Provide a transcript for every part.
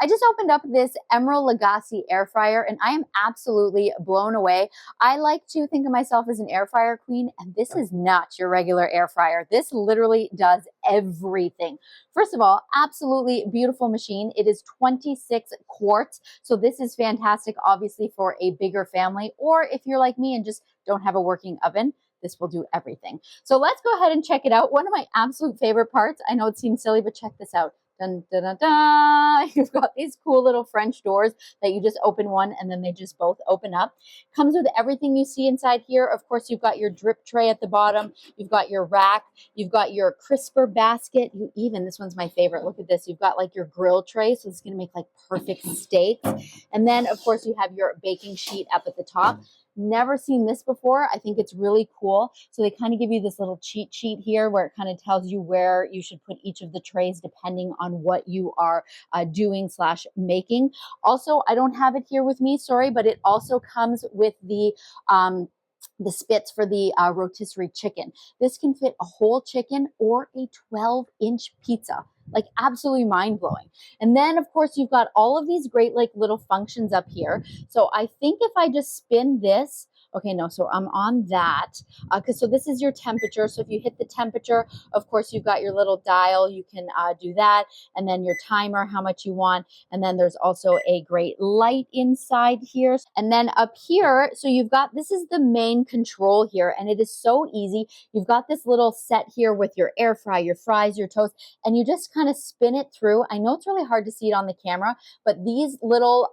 I just opened up this Emeril Lagasse air fryer and I am absolutely blown away. I like to think of myself as an air fryer queen, and this is not your regular air fryer. This literally does everything. First of all, absolutely beautiful machine. It is 26 quarts, so this is fantastic, obviously, for a bigger family, or if you're like me and just don't have a working oven, this will do everything. So let's go ahead and check it out. One of my absolute favorite parts, I know it seems silly, but check this out. Dun, dun, dun, dun. You've got these cool little French doors that you just open one and then they just both open up. Comes with everything you see inside here. Of course, you've got your drip tray at the bottom. You've got your rack. You've got your crisper basket. This one's my favorite. Look at this. You've got like your grill tray. So it's going to make like perfect steaks. And then, of course, you have your baking sheet up at the top. Never seen this before. I think it's really cool. So they kind of give you this little cheat sheet here where it kind of tells you where you should put each of the trays depending on what you are doing / making. Also, I don't have it here with me, sorry, but it also comes with the spits for the rotisserie chicken. This can fit a whole chicken or a 12-inch pizza. Like absolutely mind-blowing. And then of course you've got all of these great like little functions up here. So I think if I just spin this, okay, no, so I'm on that. So this is your temperature. So if you hit the temperature, of course, you've got your little dial. You can do that. And then your timer, how much you want. And then there's also a great light inside here. And then up here, so you've got, this is the main control here. And it is so easy. You've got this little set here with your air fry, your fries, your toast, and you just kind of spin it through. I know it's really hard to see it on the camera, but these little,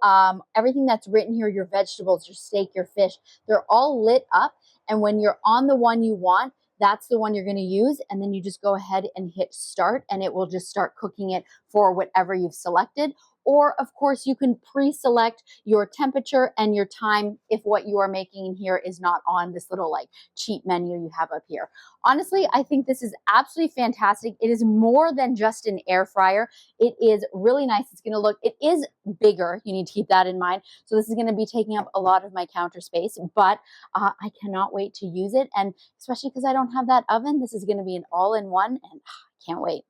everything that's written here, your vegetables, your steak, your fish, they're all lit up, and when you're on the one you want, that's the one you're going to use, and then you just go ahead and hit start and it will just start cooking it for whatever you've selected. Or of course you can pre-select your temperature and your time if what you are making in here is not on this little like cheat menu you have up here. Honestly, I think this is absolutely fantastic. It is more than just an air fryer. It is really nice. It's going to look, it is bigger. You need to keep that in mind. So this is going to be taking up a lot of my counter space, but I cannot wait to use it. And especially because I don't have that oven, this is going to be an all-in-one and I can't wait.